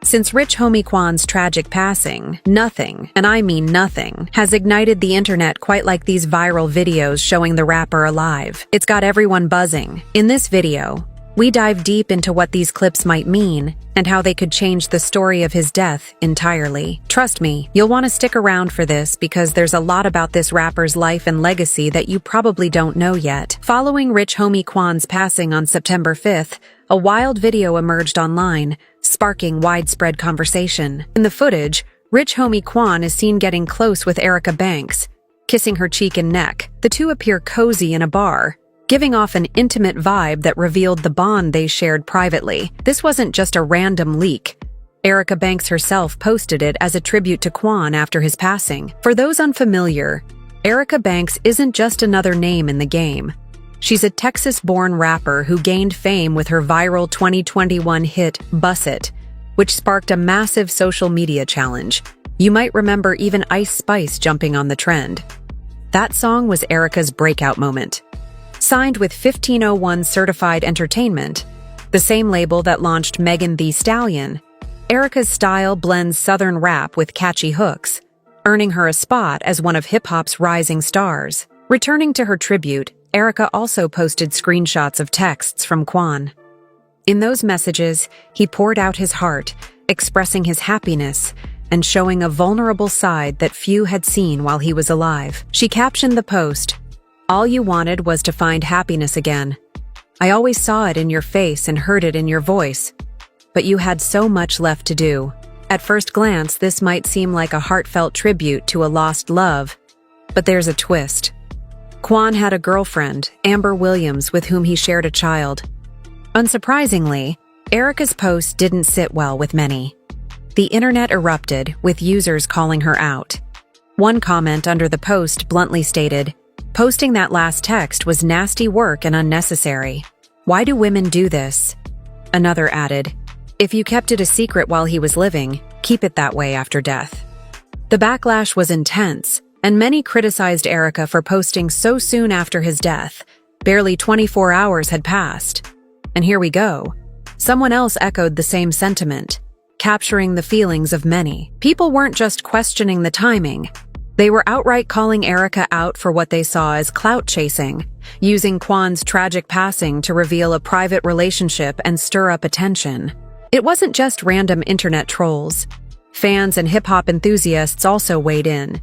Since rich homie Quan's tragic passing, nothing, and I mean nothing, has ignited the internet quite like these viral videos showing the rapper alive. It's got everyone buzzing. In this video, we dive deep into what these clips might mean and how they could change the story of his death entirely. Trust me, you'll want to stick around for this because there's a lot about this rapper's life and legacy that you probably don't know yet. Following rich homie Quan's passing on September 5th, a wild video emerged online, sparking widespread conversation. In the footage, rich homie Quan is seen getting close with Erica Banks, kissing her cheek and neck. The two appear cozy in a bar, giving off an intimate vibe that revealed the bond they shared privately. This wasn't just a random leak. Erica Banks herself posted it as a tribute to Quan after his passing. For those unfamiliar, Erica Banks isn't just another name in the game. She's a Texas-born rapper who gained fame with her viral 2021 hit, Bus It, which sparked a massive social media challenge. You might remember even Ice Spice jumping on the trend. That song was Erica's breakout moment. Signed with 1501 Certified Entertainment, the same label that launched Megan Thee Stallion, Erica's style blends Southern rap with catchy hooks, earning her a spot as one of hip-hop's rising stars. Returning to her tribute, Erica also posted screenshots of texts from Quan. In those messages, he poured out his heart, expressing his happiness and showing a vulnerable side that few had seen while he was alive. She captioned the post, "All you wanted was to find happiness again. I always saw it in your face and heard it in your voice, but you had so much left to do." At first glance, this might seem like a heartfelt tribute to a lost love, but there's a twist. Quan had a girlfriend, Amber Williams, with whom he shared a child. Unsurprisingly, Erica's post didn't sit well with many. The internet erupted, with users calling her out. One comment under the post bluntly stated, "Posting that last text was nasty work and unnecessary. Why do women do this?" Another added, "If you kept it a secret while he was living, keep it that way after death." The backlash was intense, and many criticized Erica for posting so soon after his death. Barely 24 hours had passed. And here we go. Someone else echoed the same sentiment, capturing the feelings of many. People weren't just questioning the timing. They were outright calling Erica out for what they saw as clout chasing, using Quan's tragic passing to reveal a private relationship and stir up attention. It wasn't just random internet trolls. Fans and hip-hop enthusiasts also weighed in,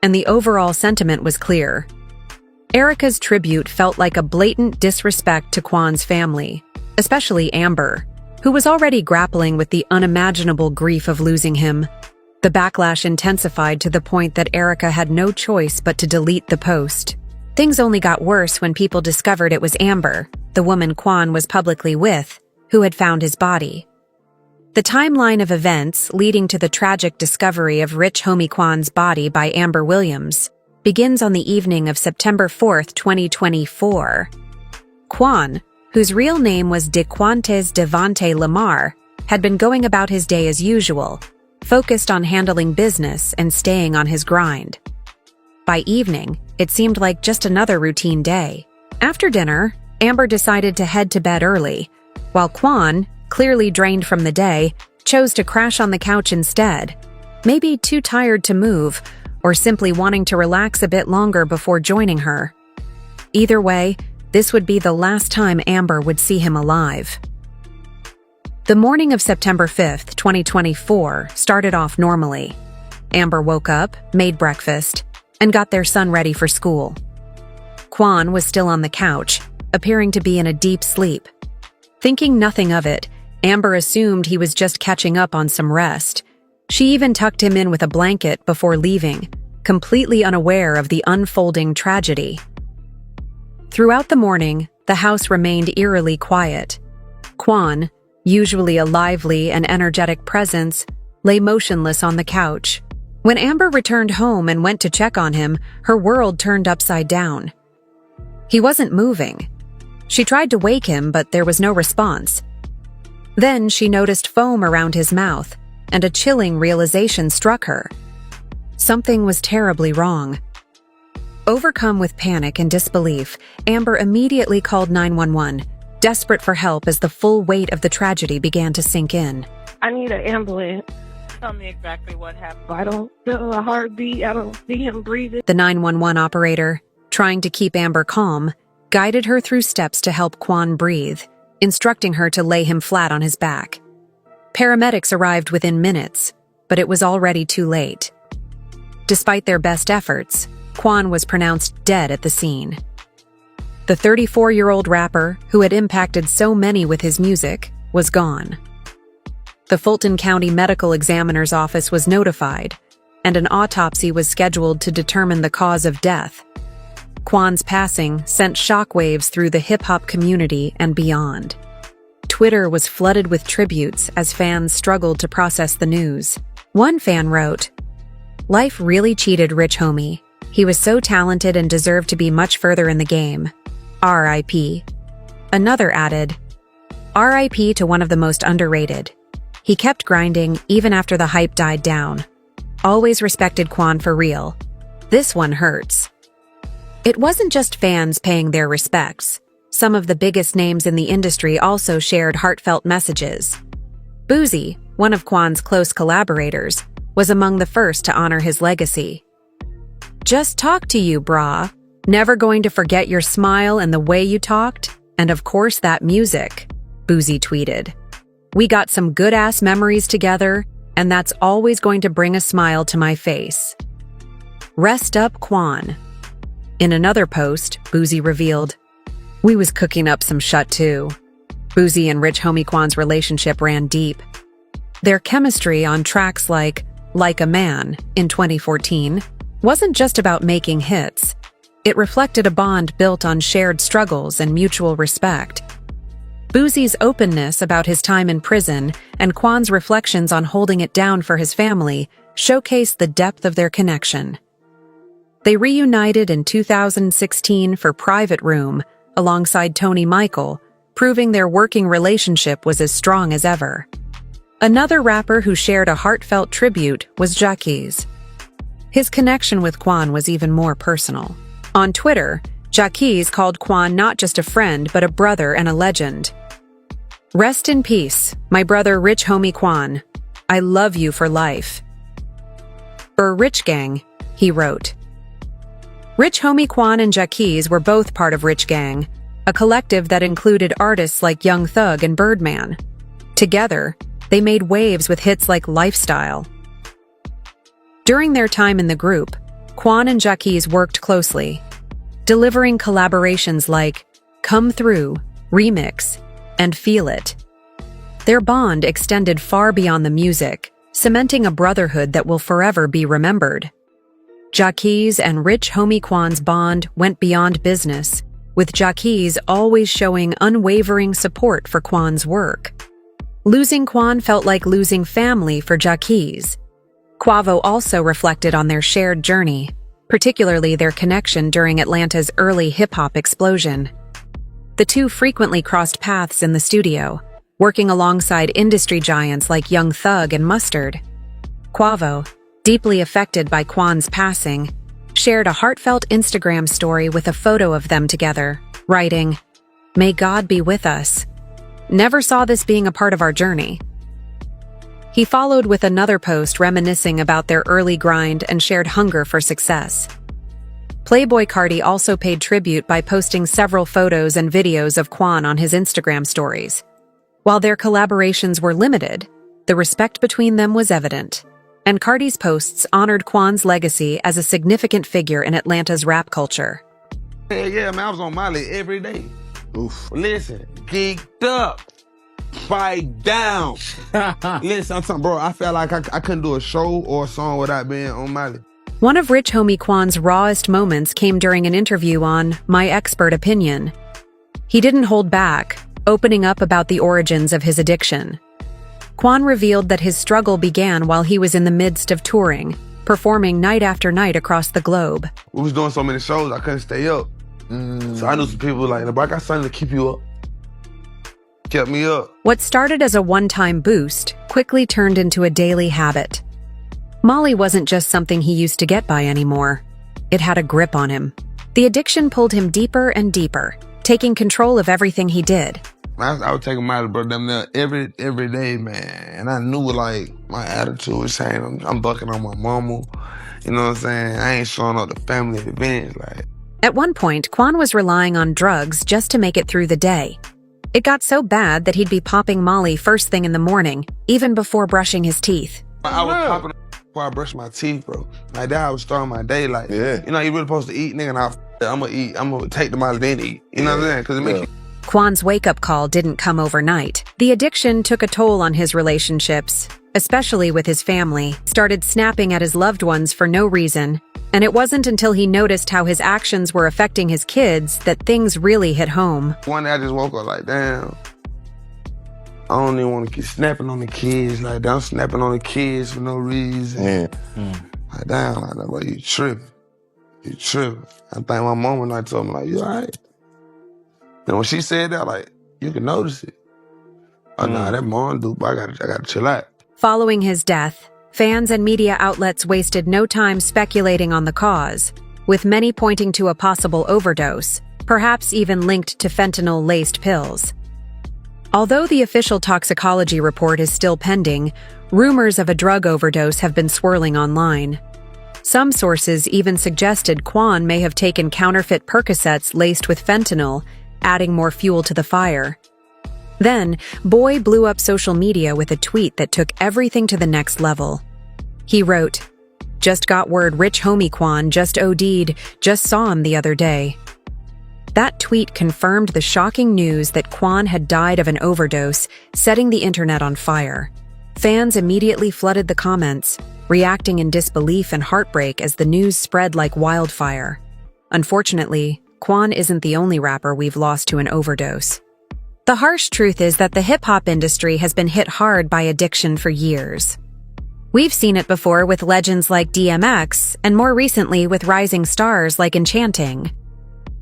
and the overall sentiment was clear. Erica's tribute felt like a blatant disrespect to Quan's family, especially Amber, who was already grappling with the unimaginable grief of losing him. The backlash intensified to the point that Erica had no choice but to delete the post. Things only got worse when people discovered it was Amber, the woman Quan was publicly with, who had found his body. The timeline of events leading to the tragic discovery of rich homie Quan's body by Amber Williams begins on the evening of September 4th, 2024. Quan, whose real name was DeQuantes Devante Lamar, had been going about his day as usual, focused on handling business and staying on his grind. By evening, it seemed like just another routine day. After dinner, Amber decided to head to bed early, while Quan, clearly drained from the day, chose to crash on the couch instead, maybe too tired to move or simply wanting to relax a bit longer before joining her. Either way, this would be the last time Amber would see him alive. The morning of September 5th, 2024, started off normally. Amber woke up, made breakfast, and got their son ready for school. Quan was still on the couch, appearing to be in a deep sleep. Thinking nothing of it, Amber assumed he was just catching up on some rest. She even tucked him in with a blanket before leaving, completely unaware of the unfolding tragedy. Throughout the morning, the house remained eerily quiet. Quan, usually a lively and energetic presence, lay motionless on the couch. When Amber returned home and went to check on him, her world turned upside down. He wasn't moving. She tried to wake him, but there was no response. Then she noticed foam around his mouth, and a chilling realization struck her. Something was terribly wrong. Overcome with panic and disbelief, Amber immediately called 911, desperate for help as the full weight of the tragedy began to sink in. I need an ambulance. Tell me exactly what happened. I don't feel a heartbeat. I don't see him breathing. The 911 operator, trying to keep Amber calm, guided her through steps to help Quan breathe, instructing her to lay him flat on his back. Paramedics arrived within minutes, but it was already too late. Despite their best efforts, Quan was pronounced dead at the scene. The 34-year-old rapper, who had impacted so many with his music, was gone. The Fulton County Medical Examiner's Office was notified, and an autopsy was scheduled to determine the cause of death. Quan's passing sent shockwaves through the hip-hop community and beyond. Twitter was flooded with tributes as fans struggled to process the news. One fan wrote, "Life really cheated Rich Homie. He was so talented and deserved to be much further in the game. R.I.P." Another added, "R.I.P. to one of the most underrated. He kept grinding even after the hype died down. Always respected Quan for real. This one hurts." It wasn't just fans paying their respects. Some of the biggest names in the industry also shared heartfelt messages. Boosie, one of Quan's close collaborators, was among the first to honor his legacy. "Just talk to you, brah. Never going to forget your smile and the way you talked, and of course that music," Boosie tweeted. "We got some good-ass memories together, and that's always going to bring a smile to my face. Rest up, Quan." In another post, Boosie revealed, "We was cooking up some shut too." Boosie and Rich Homie Quan's relationship ran deep. Their chemistry on tracks like a Man in 2014 wasn't just about making hits. It reflected a bond built on shared struggles and mutual respect. Boosie's openness about his time in prison and Quan's reflections on holding it down for his family showcased the depth of their connection. They reunited in 2016 for Private Room alongside Tony Michael, proving their working relationship was as strong as ever. Another rapper who shared a heartfelt tribute was Jacquees. His connection with Quan was even more personal. On Twitter, Jacquees called Quan not just a friend but a brother and a legend. "Rest in peace, my brother Rich Homie Quan. I love you for life." For Rich Gang, he wrote, "Rich Homie Quan and Jacquees were both part of Rich Gang, a collective that included artists like Young Thug and Birdman. Together, they made waves with hits like Lifestyle." During their time in the group, Quan and Jacquees worked closely, delivering collaborations like Come Through, Remix, and Feel It. Their bond extended far beyond the music, cementing a brotherhood that will forever be remembered. Jacquees and Rich Homie Quan's bond went beyond business, with Jacquees always showing unwavering support for Quan's work. Losing Quan felt like losing family for Jacquees. Quavo also reflected on their shared journey, particularly their connection during Atlanta's early hip-hop explosion. The two frequently crossed paths in the studio, working alongside industry giants like Young Thug and Mustard. Quavo, deeply affected by Quan's passing, shared a heartfelt Instagram story with a photo of them together, writing, "May God be with us. Never saw this being a part of our journey." He followed with another post reminiscing about their early grind and shared hunger for success. Playboy Carti also paid tribute by posting several photos and videos of Quan on his Instagram stories. While their collaborations were limited, the respect between them was evident, and Carti's posts honored Quan's legacy as a significant figure in Atlanta's rap culture. Yeah, man, I was on Molly every day. Oof. Listen, geeked up. Fight down. Listen, I'm talking, bro, I felt like I couldn't do a show or a song without being on Molly. One of Rich Homie Quan's rawest moments came during an interview on My Expert Opinion. He didn't hold back, opening up about the origins of his addiction. Quan revealed that his struggle began while he was in the midst of touring, performing night after night across the globe. We was doing so many shows, I couldn't stay up. So I knew some people like, bro, I got something to keep you up. Kept me up. What started as a one-time boost quickly turned into a daily habit. Molly wasn't just something he used to get by anymore. It had a grip on him. The addiction pulled him deeper and deeper, taking control of everything he did. I was taking Miley, bro, them there every day, man. And I knew, like, my attitude was changing. I'm bucking on my mama. You know what I'm saying? I ain't showing up the family events, like. At one point, Quan was relying on drugs just to make it through the day. It got so bad that he'd be popping Molly first thing in the morning, even before brushing his teeth. I was popping before I brushed my teeth, bro. Like that, I was starting my day like, you know, you really supposed to eat, nigga, and I'm gonna take the Molly then eat. You know what I'm saying? Because it makes you. Quan's wake-up call didn't come overnight. The addiction took a toll on his relationships, especially with his family, started snapping at his loved ones for no reason, and it wasn't until he noticed how his actions were affecting his kids that things really hit home. One day I just woke up like, damn, I don't even want to keep snapping on the kids. Like, I'm snapping on the kids for no reason. Like, damn, like, boy, you tripping. You tripping. I think my mama and I told me, like, you all right? And when she said that, like, you can notice it. Oh, nah, that mom do, but I gotta chill out. Following his death, fans and media outlets wasted no time speculating on the cause, with many pointing to a possible overdose, perhaps even linked to fentanyl-laced pills. Although the official toxicology report is still pending, rumors of a drug overdose have been swirling online. Some sources even suggested Quan may have taken counterfeit Percocets laced with fentanyl, adding more fuel to the fire. Then, Boy blew up social media with a tweet that took everything to the next level. He wrote, "Just got word rich homie Quan just OD'd, just saw him the other day." That tweet confirmed the shocking news that Quan had died of an overdose, setting the internet on fire. Fans immediately flooded the comments, reacting in disbelief and heartbreak as the news spread like wildfire. Unfortunately, Quan isn't the only rapper we've lost to an overdose. The harsh truth is that the hip-hop industry has been hit hard by addiction for years. We've seen it before with legends like DMX, and more recently with rising stars like Enchanting.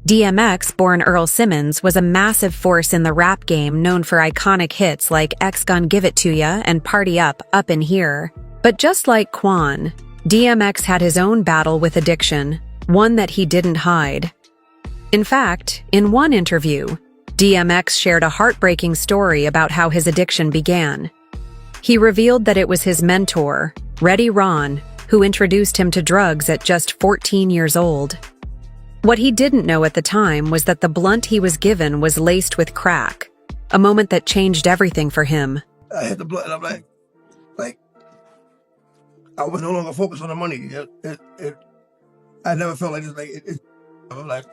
DMX, born Earl Simmons, was a massive force in the rap game, known for iconic hits like X Gon Give It To Ya and Party Up, Up in Here. But just like Quan, DMX had his own battle with addiction, one that he didn't hide. In fact, in one interview, DMX shared a heartbreaking story about how his addiction began. He revealed that it was his mentor, Reddy Ron, who introduced him to drugs at just 14 years old. What he didn't know at the time was that the blunt he was given was laced with crack, a moment that changed everything for him. I hit the blunt and I'm like, I was no longer focused on the money. I never felt like this. I'm like,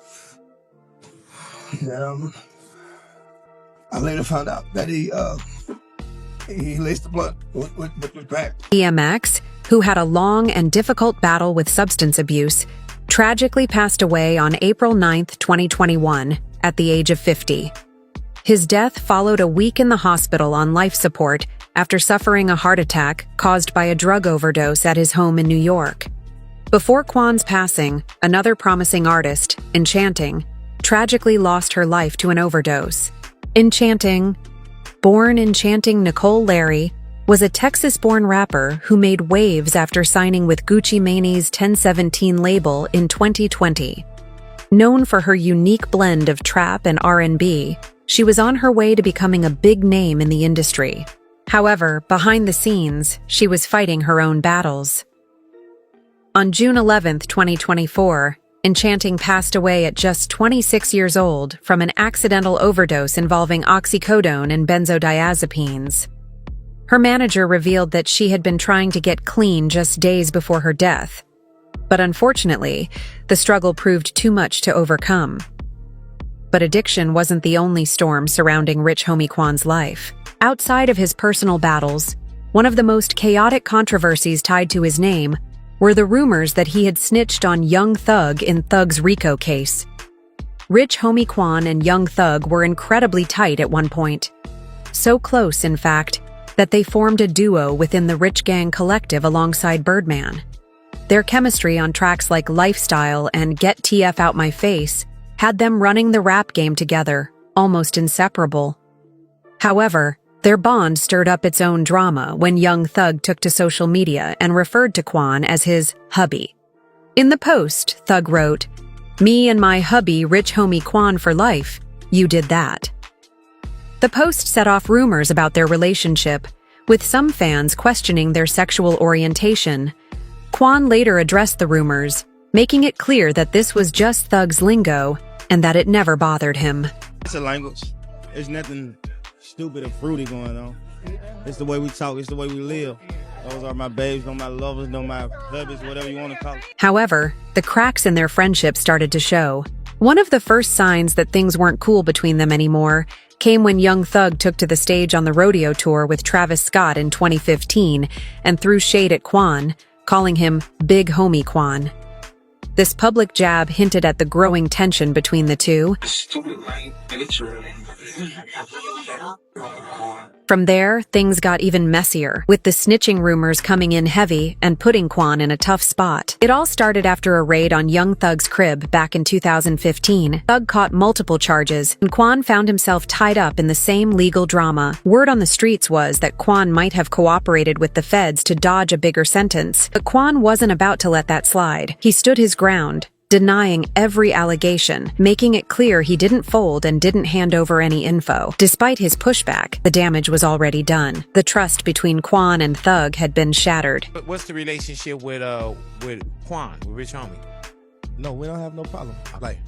I later found out that he laced the blunt with crack. DMX, who had a long and difficult battle with substance abuse, tragically passed away on April 9, 2021, at the age of 50. His death followed a week in the hospital on life support after suffering a heart attack caused by a drug overdose at his home in New York. Before Quan's passing, another promising artist, Enchanting, tragically lost her life to an overdose. Enchanting, born Enchanting Nicole Larry, was a Texas-born rapper who made waves after signing with Gucci Mane's 1017 label in 2020. Known for her unique blend of trap and R&B, she was on her way to becoming a big name in the industry. However, behind the scenes, she was fighting her own battles. On June 11, 2024, Enchanting passed away at just 26 years old from an accidental overdose involving oxycodone and benzodiazepines. Her manager revealed that she had been trying to get clean just days before her death. But unfortunately, the struggle proved too much to overcome. But addiction wasn't the only storm surrounding Rich Homie Quan's life. Outside of his personal battles, one of the most chaotic controversies tied to his name were the rumors that he had snitched on Young Thug in Thug's RICO case. Rich Homie Quan and Young Thug were incredibly tight at one point. So close, in fact, that they formed a duo within the Rich Gang Collective alongside Birdman. Their chemistry on tracks like Lifestyle and Get TF Out My Face had them running the rap game together, almost inseparable. However, their bond stirred up its own drama when Young Thug took to social media and referred to Quan as his hubby. In the post, Thug wrote, "Me and my hubby Rich Homie Quan for life, you did that." The post set off rumors about their relationship, with some fans questioning their sexual orientation. Quan later addressed the rumors, making it clear that this was just Thug's lingo and that it never bothered him. It's a language. There's nothing stupid or fruity going on. It's the way we talk. It's the way we live. Those are my babes, no my lovers, no my hubbies, whatever you want to call it. However, the cracks in their friendship started to show. One of the first signs that things weren't cool between them anymore came when young Thug took to the stage on the rodeo tour with Travis Scott in 2015 and threw shade at Quan, calling him Big Homie Quan. This public jab hinted at the growing tension between the two. From there, things got even messier, with the snitching rumors coming in heavy and putting Quan in a tough spot. It all started after a raid on young Thug's crib back in 2015. Thug caught multiple charges, and Quan found himself tied up in the same legal drama. Word on the streets was that Quan might have cooperated with the feds to dodge a bigger sentence, but Quan wasn't about to let that slide. He stood his ground, denying every allegation, making it clear he didn't fold and didn't hand over any info. Despite his pushback, the damage was already done. The trust between Quan and Thug had been shattered. But what's the relationship with Quan, with Rich Homie? No, we don't have no problem. Like,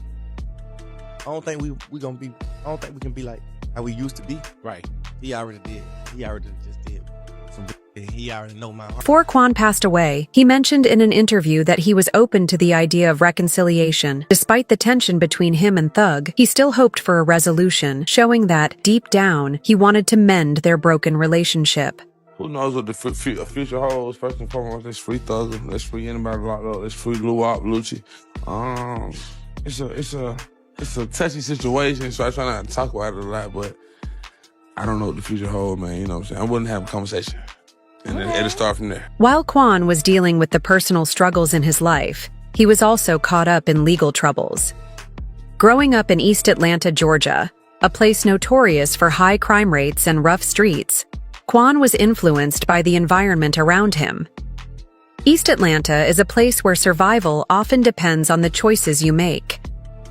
I don't think we can be like how we used to be. Right. He already did. He already just did some. He already know my heart. Before Quan passed away, he mentioned in an interview that he was open to the idea of reconciliation. Despite the tension between him and Thug, he still hoped for a resolution, showing that, deep down, he wanted to mend their broken relationship. Who knows what the future holds? First and foremost, let's free Thug, let's free anybody locked up, let's free Luwak, Lucci. It's a touchy situation, so I try not to talk about it a lot, but I don't know what the future holds, man. You know what I'm saying? I wouldn't have a conversation. And it'll start from there. While Quan was dealing with the personal struggles in his life, he was also caught up in legal troubles. Growing up in East Atlanta, Georgia, a place notorious for high crime rates and rough streets, Quan was influenced by the environment around him. East Atlanta is a place where survival often depends on the choices you make.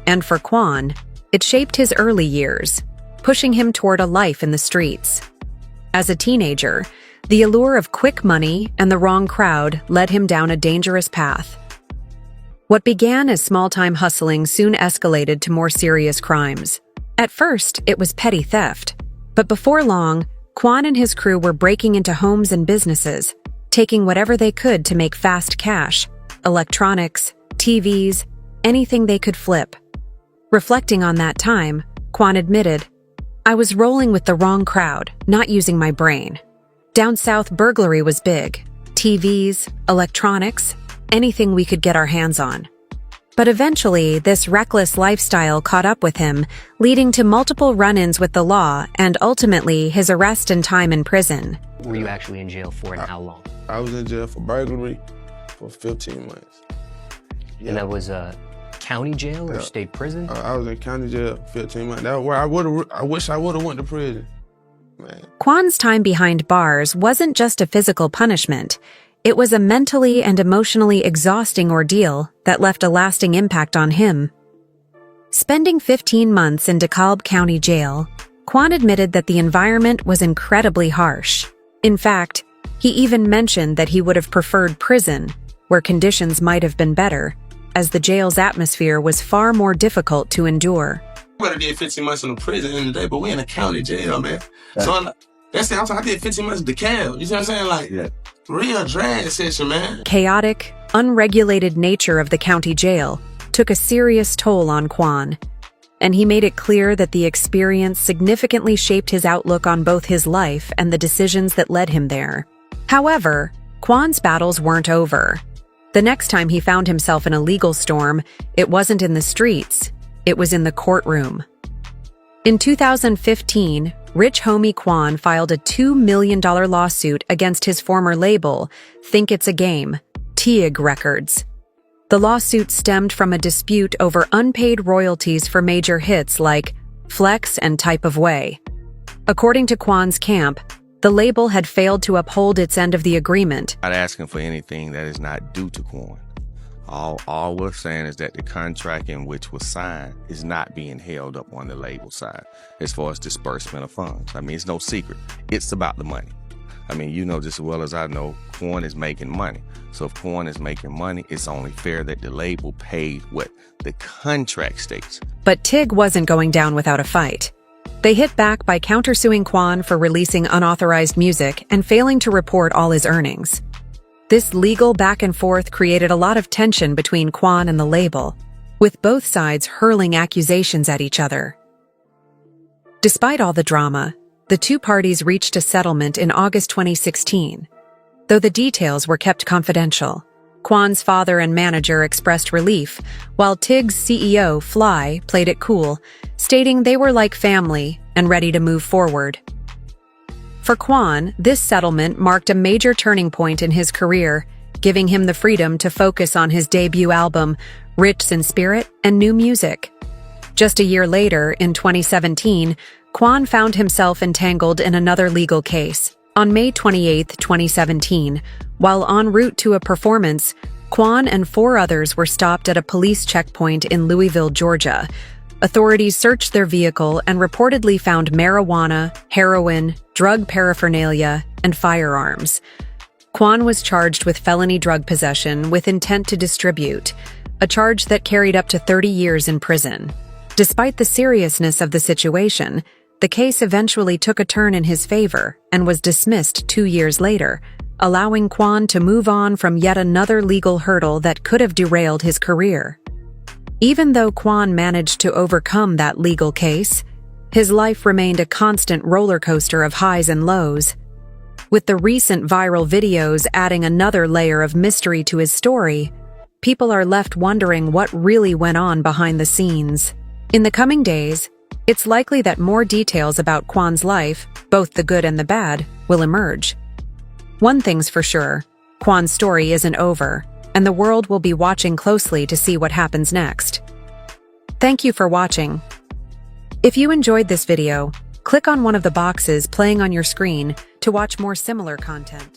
And for Quan, it shaped his early years, pushing him toward a life in the streets. As a teenager, the allure of quick money and the wrong crowd led him down a dangerous path. What began as small-time hustling soon escalated to more serious crimes. At first, it was petty theft, but before long, Quan and his crew were breaking into homes and businesses, taking whatever they could to make fast cash: electronics, TVs, anything they could flip. Reflecting on that time, Quan admitted, "I was rolling with the wrong crowd, not using my brain. Down south, burglary was big. TVs, electronics, anything we could get our hands on." But eventually, this reckless lifestyle caught up with him, leading to multiple run-ins with the law and ultimately his arrest and time in prison. Were you actually in jail for, and how long? I was in jail for burglary for 15 months. And that was county jail or state prison? I was in county jail 15 months. That's where I wish I would have went to prison. Man. Quan's time behind bars wasn't just a physical punishment. It was a mentally and emotionally exhausting ordeal that left a lasting impact on him. Spending 15 months in DeKalb County Jail, Quan admitted that the environment was incredibly harsh. In fact, he even mentioned that he would have preferred prison, where conditions might have been better, as the jail's atmosphere was far more difficult to endure. I would have did 15 months in the prison in the day, but we in a county jail, man. So that's the I did 15 months in DeKalb. You see what I'm saying? Like, real drag session, man. Chaotic, unregulated nature of the county jail took a serious toll on Quan, and he made it clear that the experience significantly shaped his outlook on both his life and the decisions that led him there. However, Quan's battles weren't over. The next time he found himself in a legal storm, it wasn't in the streets, it was in the courtroom. In 2015, Rich Homie Quan filed a $2 million lawsuit against his former label, Think It's a Game, Teague Records. The lawsuit stemmed from a dispute over unpaid royalties for major hits like Flex and Type of Way. According to Quan's camp, the label had failed to uphold its end of the agreement. Not asking for anything that is not due to Quan. All we're saying is that the contract in which was signed is not being held up on the label side as far as disbursement of funds. I mean, it's no secret. It's about the money. I mean, you know just as well as I know, Quan is making money. So if Quan is making money, it's only fair that the label paid what the contract states. But Tig wasn't going down without a fight. They hit back by countersuing Quan for releasing unauthorized music and failing to report all his earnings. This legal back and forth created a lot of tension between Quan and the label, with both sides hurling accusations at each other. Despite all the drama, the two parties reached a settlement in August 2016, though the details were kept confidential. Quan's father and manager expressed relief, while Tig's CEO, Fly, played it cool, stating they were like family and ready to move forward. For Quan, this settlement marked a major turning point in his career, giving him the freedom to focus on his debut album, Rich in Spirit, and new music. Just a year later, in 2017, Quan found himself entangled in another legal case. On May 28, 2017, while en route to a performance, Quan and 4 others were stopped at a police checkpoint in Louisville, Georgia. Authorities searched their vehicle and reportedly found marijuana, heroin, drug paraphernalia, and firearms. Quan was charged with felony drug possession with intent to distribute, a charge that carried up to 30 years in prison. Despite the seriousness of the situation, the case eventually took a turn in his favor and was dismissed 2 years later, allowing Quan to move on from yet another legal hurdle that could have derailed his career. Even though Quan managed to overcome that legal case, his life remained a constant roller coaster of highs and lows. With the recent viral videos adding another layer of mystery to his story, people are left wondering what really went on behind the scenes. In the coming days, it's likely that more details about Quan's life, both the good and the bad, will emerge. One thing's for sure, Quan's story isn't over, and the world will be watching closely to see what happens next. Thank you for watching. If you enjoyed this video, click on one of the boxes playing on your screen to watch more similar content.